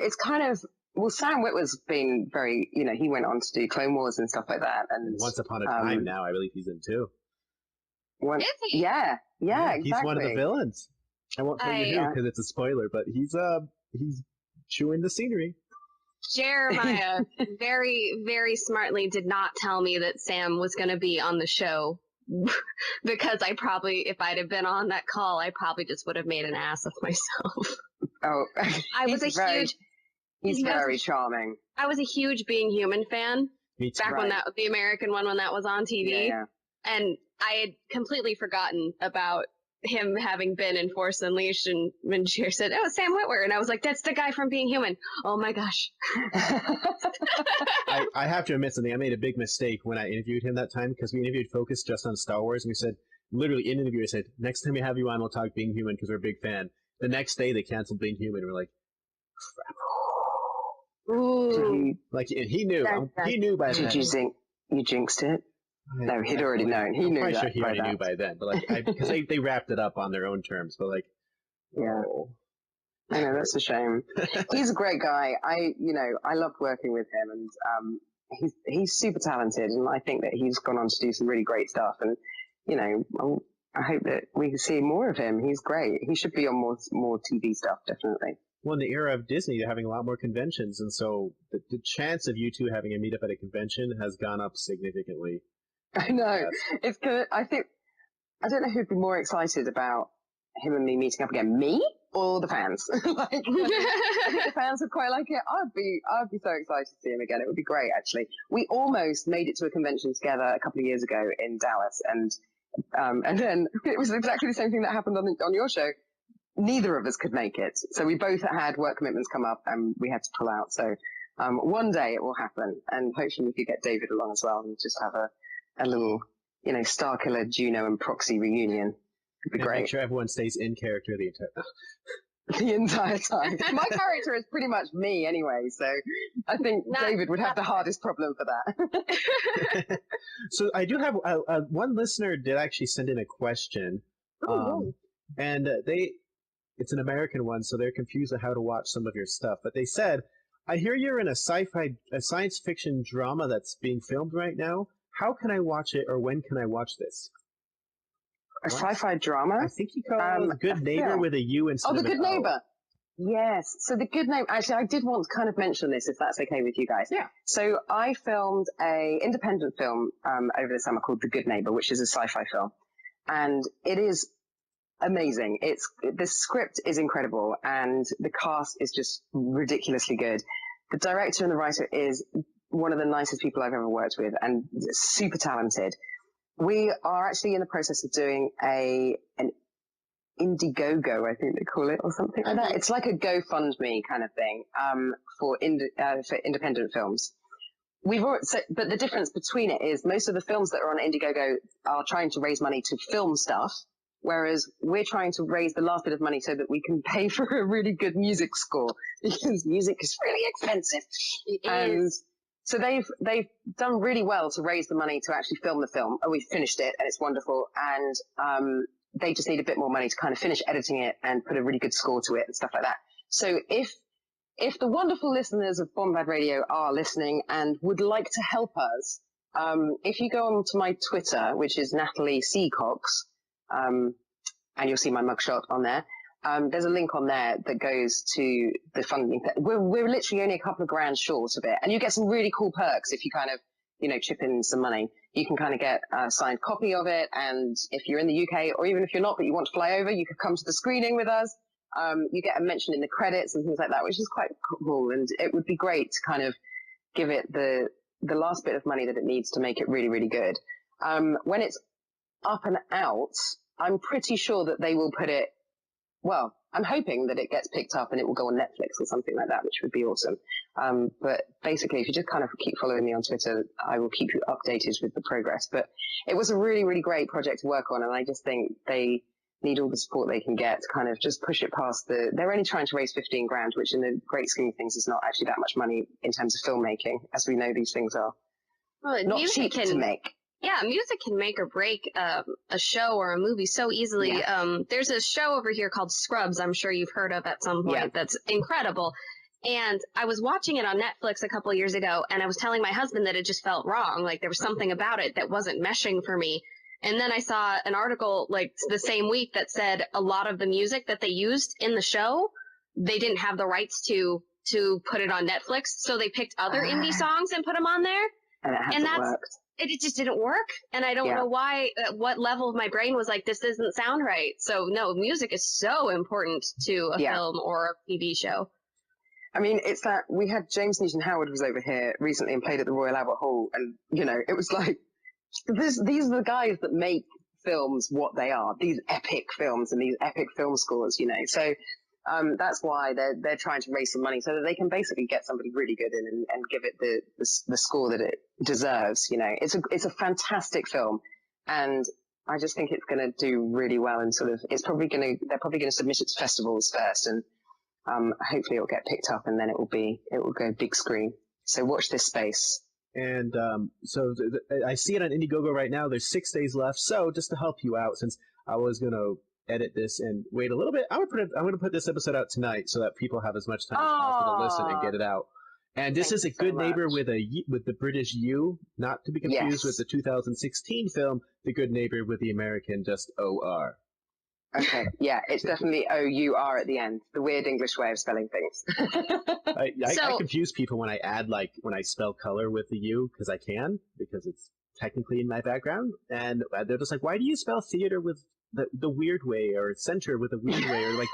It's kind of. Well, Sam Witwer's been very, he went on to do Clone Wars and stuff like that. And Once Upon a Time now, I believe he's in too. Is he? Yeah, exactly. He's one of the villains. I won't tell you who because it's a spoiler, but he's chewing the scenery. Jeremiah very, very smartly did not tell me that Sam was going to be on the show because if I'd have been on that call, I probably just would have made an ass of myself. Oh, I was a huge He's very charming. I was a huge Being Human fan. Me too. Back when the American one, when that was on TV. Yeah. And I had completely forgotten about him having been in Force Unleashed, and when she said, "Oh, Sam Witwer," and I was like, "That's the guy from Being Human." Oh my gosh! I have to admit something. I made a big mistake when I interviewed him that time, because we interviewed Focus just on Star Wars, and we said, literally in the interview, I said, "Next time we have you on, we'll talk Being Human because we're a big fan." The next day, they canceled Being Human. We're like, "Crap!" Ooh. Like, and he knew. He knew by then. Did you think you jinxed it? No, he'd already known. He knew that. Sure he already knew by then, but like, because they wrapped it up on their own terms. But like, yeah, I know, that's a shame. He's a great guy. I loved working with him, and he's super talented, and I think that he's gone on to do some really great stuff. And I hope that we can see more of him. He's great. He should be on more TV stuff, definitely. Well, in the era of Disney, they're having a lot more conventions, and so the chance of you two having a meetup at a convention has gone up significantly. I know. It's good. I don't know who'd be more excited about him and me meeting up again, me or the fans. Like, I think the fans would quite like it. I'd be so excited to see him again. It would be great, actually. We almost made it to a convention together a couple of years ago in Dallas, and then it was exactly the same thing that happened on your show. Neither of us could make it, so we both had work commitments come up, and we had to pull out. So one day it will happen, and hopefully we could get David along as well, and just have a little, Starkiller, Juno, and Proxy reunion. It'd be great. Make sure everyone stays in character the entire time. My character is pretty much me anyway, so I think David would have the hardest problem for that. So I do have one listener did actually send in a question, and it's an American one, so they're confused on how to watch some of your stuff. But they said, "I hear you're in a science fiction drama that's being filmed right now. How can I watch it, or when can I watch this?" A sci-fi drama? I think you call it Good Neighbor with a U instead of The Good Neighbor. Yes. So The Good Neighbor, actually, I did want to kind of mention this, if that's okay with you guys. Yeah. So I filmed a independent film over the summer called The Good Neighbor, which is a sci-fi film. And it is amazing. The script is incredible, and the cast is just ridiculously good. The director and the writer is one of the nicest people I've ever worked with, and super talented. We are actually in the process of doing an Indiegogo, I think they call it, or something like that. It's like a GoFundMe kind of thing for independent films. But the difference between it is most of the films that are on Indiegogo are trying to raise money to film stuff, whereas we're trying to raise the last bit of money so that we can pay for a really good music score, because music is really expensive. It is. So they've done really well to raise the money to actually film the film. And we finished it, and it's wonderful. And they just need a bit more money to kind of finish editing it and put a really good score to it and stuff like that. So if the wonderful listeners of Bombad Radio are listening and would like to help us, if you go on to my Twitter, which is Nathalie Cox, and you'll see my mugshot on there. There's a link on there that goes to the funding. We're literally only a couple of grand short of it, and you get some really cool perks if you kind of, chip in some money. You can kind of get a signed copy of it, and if you're in the UK, or even if you're not, but you want to fly over, you could come to the screening with us. You get a mention in the credits and things like that, which is quite cool, and it would be great to kind of give it the last bit of money that it needs to make it really, really good. When it's up and out, I'm pretty sure that they will put it. Well, I'm hoping that it gets picked up and it will go on Netflix or something like that, which would be awesome. But basically, if you just kind of keep following me on Twitter, I will keep you updated with the progress. But it was a really, really great project to work on, and I just think they need all the support they can get to kind of just push it past they're only trying to raise 15 grand, which in the great scheme of things is not actually that much money in terms of filmmaking, as we know these things are. Well, not cheap to make. Yeah, music can make or break a show or a movie so easily. Yeah. There's a show over here called Scrubs, I'm sure you've heard of at some point, that's incredible. And I was watching it on Netflix a couple of years ago, and I was telling my husband that it just felt wrong. Like, there was something about it that wasn't meshing for me. And then I saw an article, like, the same week that said a lot of the music that they used in the show, they didn't have the rights to put it on Netflix. So they picked other indie songs and put them on there. And it hasn't worked. It just didn't work, and I don't know why, what level of my brain was like, this doesn't sound right. So, no, music is so important to a film or a TV show. I mean, it's that we had James Newton Howard was over here recently and played at the Royal Albert Hall, and it was like these are the guys that make films what they are, these epic films and these epic film scores, So that's why they're trying to raise some money so that they can basically get somebody really good in and give it the score that it deserves. It's a fantastic film, and I just think it's going to do really well, and they're probably going to submit it to festivals first, and hopefully it'll get picked up, and then it will go big screen. So watch this space. And I see it on Indiegogo right now. There's 6 days left. So just to help you out, since I was going to edit this and wait a little bit, I'm going to put this episode out tonight so that people have as much time as possible to listen and get it out. And this is a good neighbor with the British U, not to be confused with the 2016 film, The Good Neighbor with the American just O-R. Okay, yeah, it's definitely O-U-R at the end. The weird English way of spelling things. I confuse people when I add, when I spell color with the U, because it's technically in my background. And they're just like, why do you spell theater with the weird way, or center with a weird way? Or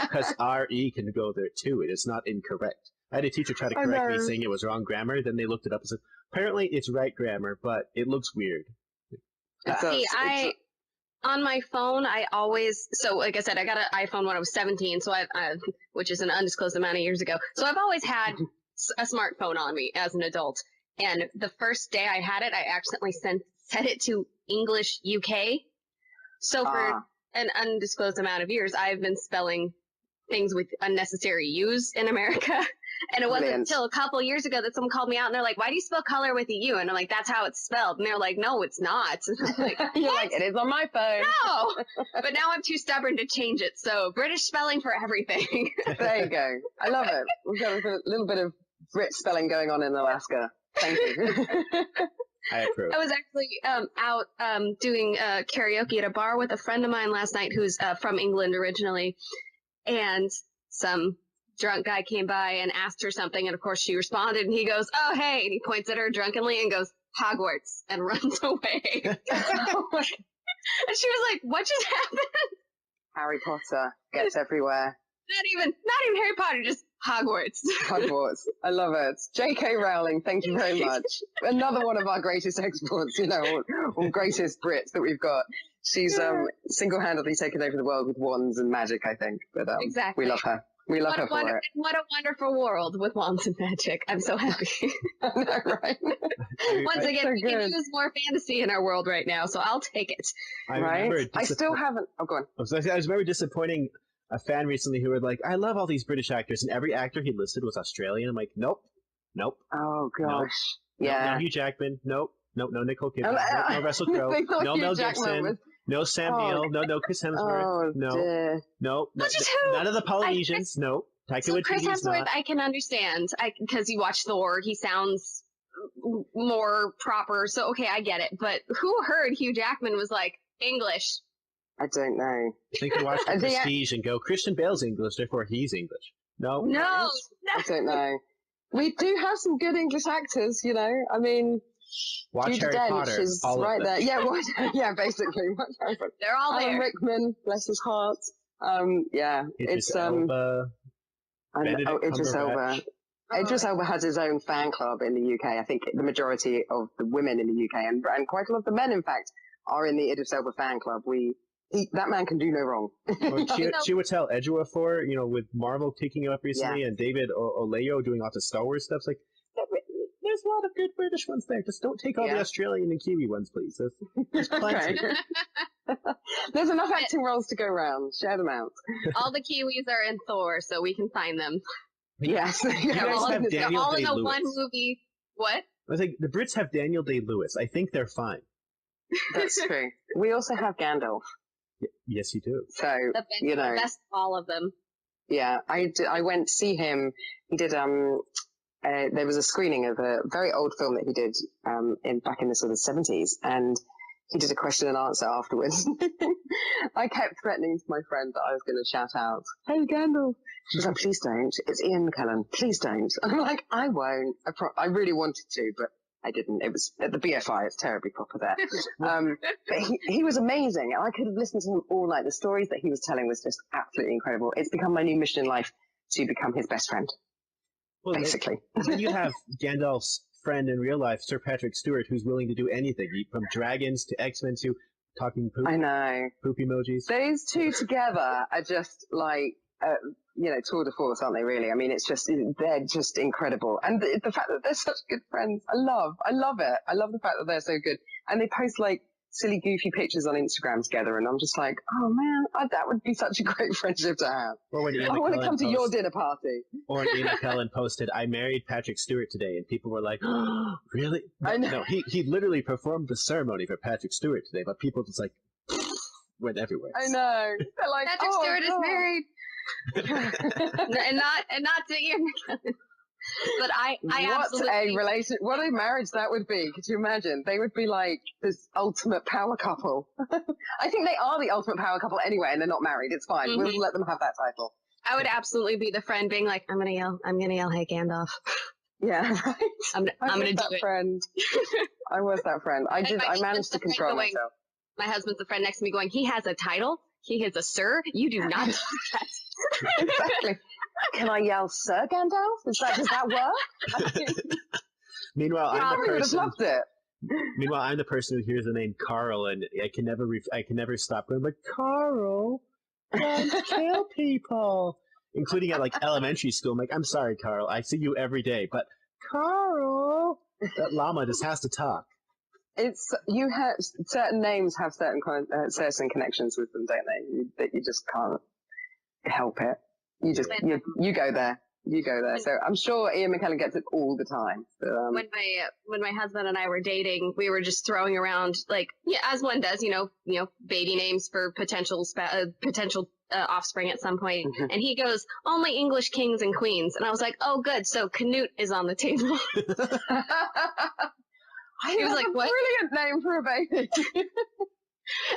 because R-E can go there too. It is not incorrect. I had a teacher try to correct me saying it was wrong grammar. Then they looked it up and said, apparently it's right grammar, but it looks weird. On my phone, I always, like I said, I got an iPhone when I was 17, so which is an undisclosed amount of years ago. So I've always had a smartphone on me as an adult. And the first day I had it, I accidentally set it to English UK. So for an undisclosed amount of years, I've been spelling things with unnecessary U's in America. And it wasn't until a couple years ago that someone called me out and they're like, why do you spell color with a U? And I'm like, that's how it's spelled. And they're like, no, it's not. Like, you're like, it is on my phone. No. But now I'm too stubborn to change it. So British spelling for everything. There you go. I love it. We've got a little bit of Brit spelling going on in Alaska. Thank you. I approve. I was actually out doing karaoke at a bar with a friend of mine last night who's from England originally. And some drunk guy came by and asked her something, and of course she responded, and he goes, oh, hey, and he points at her drunkenly and goes, Hogwarts, and runs away. And she was like, what just happened? Harry Potter gets everywhere. Not even Harry Potter, just Hogwarts. Hogwarts. I love it. J.K. Rowling, thank you very much. Another one of our greatest exports, or greatest Brits that we've got. She's single-handedly taken over the world with wands and magic, I think. But exactly. We love her. We love her for it. What a wonderful world with wands and magic. I'm so happy. I know, right? Once again, we can use more fantasy in our world right now, so I'll take it. I still haven't. Oh, go on. I was very disappointing a fan recently who was like, I love all these British actors, and every actor he listed was Australian. I'm like, nope. Oh, gosh. Nope. Yeah. No Hugh Jackman. Nope. No Nicole Kidman. No Russell Crowe. No Mel Gibson. No Sam Neill. No Chris Hemsworth. No. None of the Polynesians. No. Taika Waititi. Chris Hemsworth, I can understand. Because you watch Thor, he sounds more proper. So, okay, I get it. But who heard Hugh Jackman was like, English? I don't know. I think you watch the Prestige and go, Christian Bale's English, therefore he's English. No. I don't know. We do have some good English actors, I mean... Watch Harry Potter. Is right there. Yeah, basically. They're all there. Alan Rickman, bless his heart. Idris Elba. Idris Elba. Idris Elba has his own fan club in the UK. I think the majority of the women in the UK and quite a lot of the men, in fact, are in the Idris Elba fan club. That man can do no wrong. Chiwetel Ejiofor, with Marvel kicking up recently, and David Oleyo doing lots of Star Wars stuff. It's like, there's a lot of good British ones there. Just don't take all the Australian and Kiwi ones, please. There's plenty. There's enough acting roles to go around. Share them out. All the Kiwis are in Thor, so we can find them. Yes. They're all in the one movie. What? I was like, the Brits have Daniel Day-Lewis. I think they're fine. That's true. We also have Gandalf. Yes, you do. So, the best of all of them. Yeah, I went to see him. He did there was a screening of a very old film that he did back in the sort of 70s, and he did a question and answer afterwards. I kept threatening to my friend that I was going to shout out, "Hey, Gandalf!" She was like, "Please don't. It's Ian McKellen. Please don't." And I'm like, "I won't." I really wanted to, but I didn't. It was at the BFI. It's terribly proper there. But he was amazing, and I could have listened to him all night. The stories that he was telling was just absolutely incredible. It's become my new mission in life to become his best friend. Well, basically. Then you have Gandalf's friend in real life, Sir Patrick Stewart, who's willing to do anything, from dragons to X-Men to talking poop. I know. Poop emojis. Those two together are just like, tour de force, aren't they, really? I mean, they're just incredible. And the fact that they're such good friends, I love it. I love the fact that they're so good. And they post like silly, goofy pictures on Instagram together, and I'm just like, oh man, that would be such a great friendship to have. Or when I want to come to your dinner party. Or when Ian McKellen posted, I married Patrick Stewart today, and people were like, oh, really? I know. No, he literally performed the ceremony for Patrick Stewart today, but people just like went everywhere. I know. They're like, Patrick Stewart is married. and not to Ian McKellen. But I absolutely... What a marriage that would be. Could you imagine? They would be like this ultimate power couple. I think they are the ultimate power couple anyway, and they're not married. It's fine. Mm-hmm. We'll let them have that title. I would absolutely be the friend being like, I'm gonna yell, hey Gandalf. Yeah, right. I'm gonna do it. Friend. I was that friend. I managed to control myself. My husband's the friend next to me going, he has a title. He is a sir. You do not do that. Exactly. Can I yell, Sir Gandalf? Does that work? Meanwhile, I'm the person. Would have loved it. Meanwhile, I'm the person who hears the name Carl, and I can never stop going, but Carl, don't kill people. Including at like elementary school. I'm like, I'm sorry, Carl. I see you every day, but Carl, that llama just has to talk. You have certain names have certain connections with them, don't they? That you just can't help it. You go there. So I'm sure Ian McKellen gets it all the time. But, when my husband and I were dating, we were just throwing around as one does, baby names for potential offspring at some point. Mm-hmm. And he goes, only English kings and queens. And I was like, oh, good. So Canute is on the table. He was like, what? Brilliant name for a baby.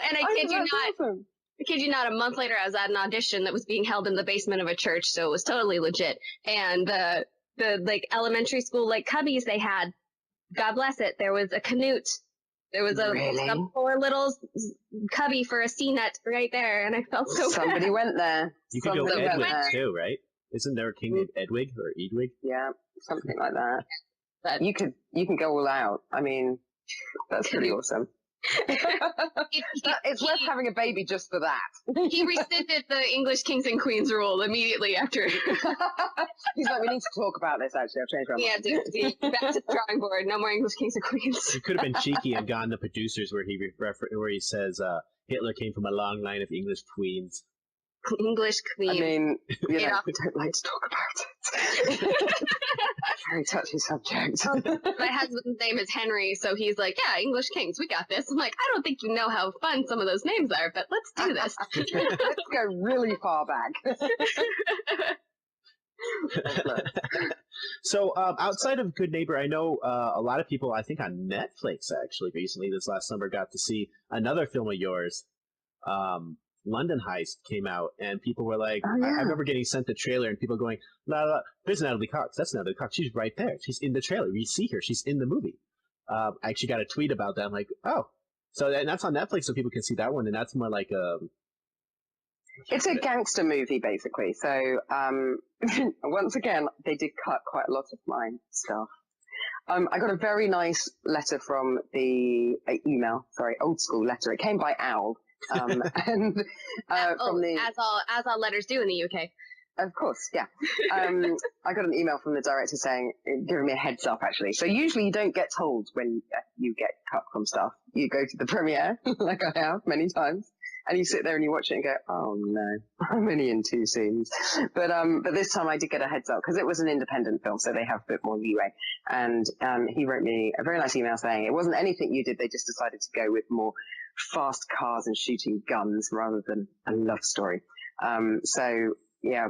And I kid you not. Awesome. I kid you not, a month later, I was at an audition that was being held in the basement of a church, so it was totally legit. And the elementary school cubbies they had, God bless it, there was a Canute. There was a poor little cubby for a C-nut right there, and I felt so Somebody bad. Went there. You could go Edwig too, right? Isn't there a king named Edwig or Edwig? Yeah, something like that. But you can go all out. I mean, that's pretty awesome. It's worth having a baby just for that. He rescinded the English kings and queens rule immediately after. He's like, we need to talk about this, actually. I've changed my mind. Yeah, back to the drawing board. No more English kings and queens. He could have been cheeky and gone the producers where he says Hitler came from a long line of English queens. English queen. I mean, we don't like to talk about it. Very touchy subject. My husband's name is Henry, so he's like, yeah, English kings, we got this. I'm like, I don't think you know how fun some of those names are, but let's do this. Let's go really far back. So outside of Good Neighbor, I know a lot of people, I think on Netflix actually recently this last summer, got to see another film of yours. London Heist came out, and people were like, oh, yeah. I remember getting sent the trailer, and people going, la, there's Natalie Cox. That's Natalie Cox. She's right there. She's in the trailer. We see her. She's in the movie. I actually got a tweet about that. I'm like, oh. So that's on Netflix, so people can see that one, and that's more like a... It's a gangster movie, basically. So, once again, they did cut quite a lot of my stuff. I got a very nice letter from old school letter. It came by Owl. From the as all letters do in the UK. Of course, yeah. I got an email from the director giving me a heads up, actually. So usually you don't get told when you get cut from stuff. You go to the premiere, like I have many times, and you sit there and you watch it and go, oh no, I'm only in 2 scenes. But this time I did get a heads up because it was an independent film, so they have a bit more leeway. And he wrote me a very nice email saying it wasn't anything you did. They just decided to go with more fast cars and shooting guns rather than a love story. So yeah,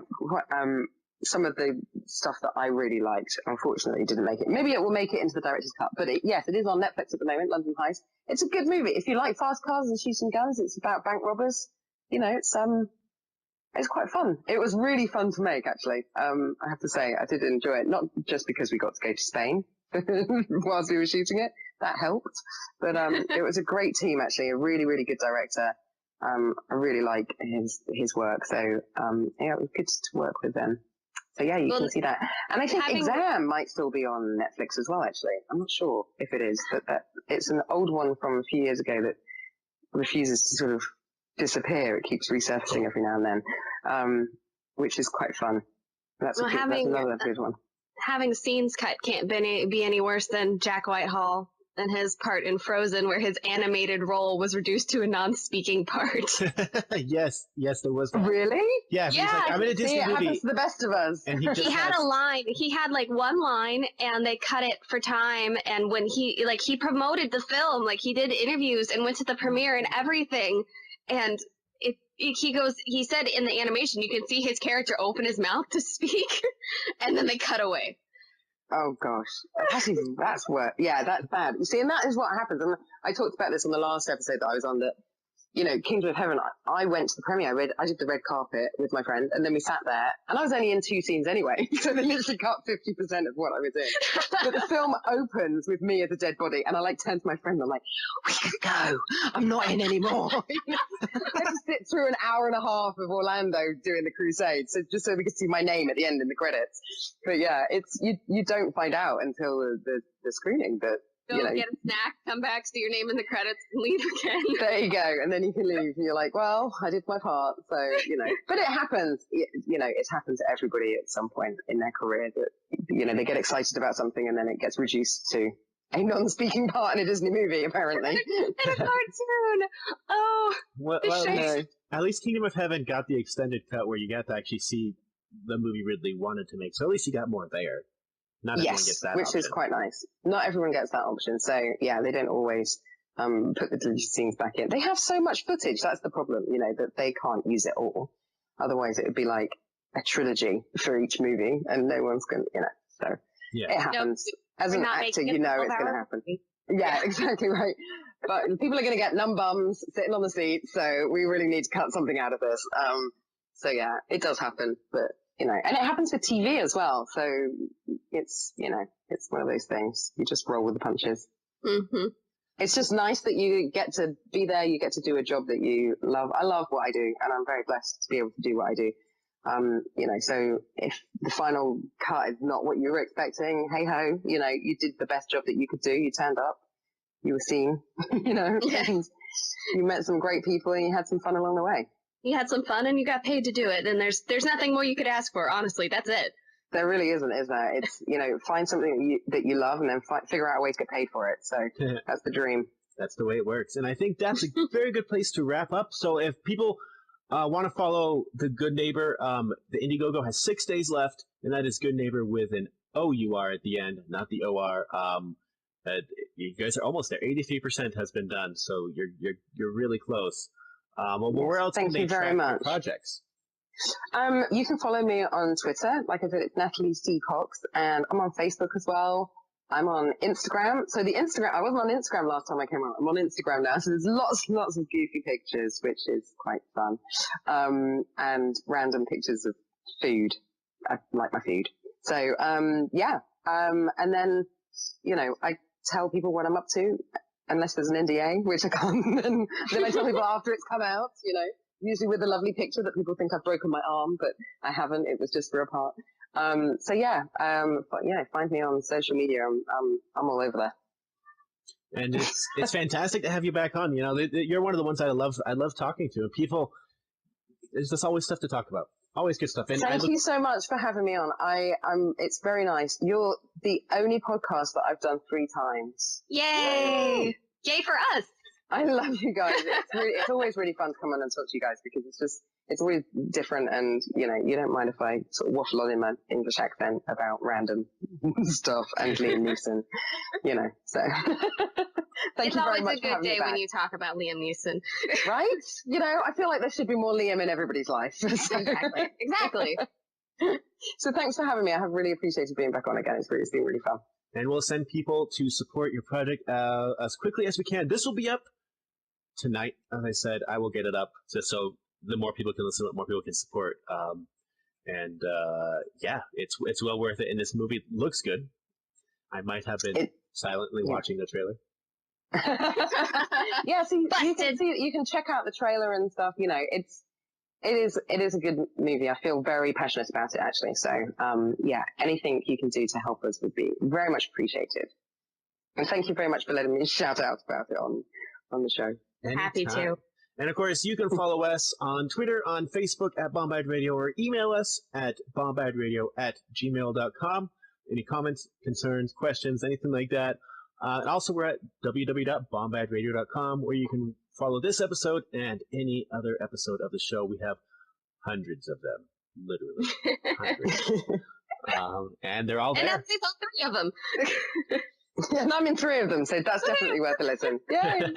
some of the stuff that I really liked, unfortunately, didn't make it. Maybe it will make it into the director's cut, but yes, it is on Netflix at the moment, London Heist. It's a good movie. If you like fast cars and shooting guns, it's about bank robbers. It's quite fun. It was really fun to make, actually. I have to say, I did enjoy it, not just because we got to go to Spain whilst we were shooting it. That helped. But it was a great team, actually, a really, really good director. I really like his work. So, yeah, it was good to work with them. So yeah, you can see that. And I think Exam might still be on Netflix as well, actually. I'm not sure if it is, but it's an old one from a few years ago that refuses to sort of disappear. It keeps resurfacing every now and then, which is quite fun. That's another good one. Having scenes cut can't be any worse than Jack Whitehall and his part in Frozen, where his animated role was reduced to a non-speaking part. Yes, there was that. Really? Yeah, he's like, I'm in a Disney movie. It happens to the best of us. And he had a line. He had like one line, and they cut it for time. And when he promoted the film, like he did interviews and went to the premiere and everything. And he said in the animation, you can see his character open his mouth to speak, and then they cut away. Oh gosh, that's work. Yeah, that's bad. You see, and that is what happens. And I talked about this on the last episode that I was on. That Kingdom of Heaven. I went to the premiere. I did the red carpet with my friend, and then we sat there. And I was only in 2 scenes anyway, so they literally cut 50% of what I was in. But the film opens with me as a dead body, and I turn to my friend. I'm like, "We can go. I'm not in anymore." I had to sit through an hour and a half of Orlando doing the Crusade, so just so we could see my name at the end in the credits. But yeah, it's you don't find out until the screening that. Go get a snack, come back, see your name in the credits, and leave again. There you go, and then you can leave, and you're like, well, I did my part, so, But it happens, it's happened to everybody at some point in their career that, they get excited about something, and then it gets reduced to a non-speaking part in a Disney movie, apparently. In a cartoon! Oh, well, at least Kingdom of Heaven got the extended cut where you got to actually see the movie Ridley wanted to make, so at least you got more there. Not everyone gets that which option. Is quite nice. Not everyone gets that option. So, yeah, they don't always put the deleted scenes back in. They have so much footage. That's the problem, that they can't use it all. Otherwise, it would be like a trilogy for each movie, and no one's going to, So, it happens. As an actor, it's going to happen. Yeah, exactly right. But people are going to get numb bums sitting on the seat, so we really need to cut something out of this. So, yeah, it does happen, but... and it happens with TV as well. So it's, it's one of those things. You just roll with the punches. Mm-hmm. It's just nice that you get to be there. You get to do a job that you love. I love what I do, and I'm very blessed to be able to do what I do. So if the final cut is not what you were expecting, hey ho, you did the best job that you could do. You turned up, you were seen, and you met some great people and you had some fun along the way. You had some fun and you got paid to do it, and there's nothing more you could ask for, honestly. That's it. There really isn't, is there? It's, find something that you love and then figure out a way to get paid for it. So that's the dream. That's the way it works. And I think that's a very good place to wrap up. So if people want to follow The Good Neighbor, the Indiegogo has 6 days left, and that is Good Neighbor with an O-U-R at the end, not the O-R. You guys are almost there. 83% has been done, so you're really close. Where else can they track your projects? You can follow me on Twitter. Like I said, it's Nathalie Cox, and I'm on Facebook as well. I'm on Instagram. So the Instagram, I wasn't on Instagram last time I came on. I'm on Instagram now. So there's lots of goofy pictures, which is quite fun. And random pictures of food. I like my food. So, and then, I tell people what I'm up to. Unless there's an NDA, which I can't, then I tell people after it's come out, usually with a lovely picture that people think I've broken my arm, but I haven't. It was just for a part. Find me on social media. I'm all over there. And it's fantastic to have you back on. You're one of the ones I love talking to. And people, there's just always stuff to talk about. Always good stuff. And thank you so much for having me on. It's very nice. You're the only podcast that I've done 3 times. Yay! Yay for us! I love you guys. It's always really fun to come on and talk to you guys because it's always different, and you don't mind if I sort of waffle on in my English accent about random stuff and Liam Neeson, So thank you very much for having me back. It's always a good day when you talk about Liam Neeson, right? I feel like there should be more Liam in everybody's life. So. Exactly. So thanks for having me. I have really appreciated being back on again. It's been really fun. And we'll send people to support your project as quickly as we can. This will be up tonight. As I said, I will get it up just so the more people can listen, the more people can support. It's well worth it. And this movie looks good. I might have been silently watching the trailer. Yeah, so you can check out the trailer and stuff. It is a good movie. I feel very passionate about it, actually. So, yeah, anything you can do to help us would be very much appreciated. And thank you very much for letting me shout out about it on the show. Anytime. Happy to. And of course, you can follow us on Twitter, on Facebook at Bombard Radio, or email us at bombardradio@gmail.com. Any comments, concerns, questions, anything like that. And also, we're at www.bombardradio.com, where you can follow this episode and any other episode of the show. We have hundreds of them, literally hundreds. And they're all there. And that's all 3 of them. And I'm in 3 of them, so that's definitely worth a listen. Yay!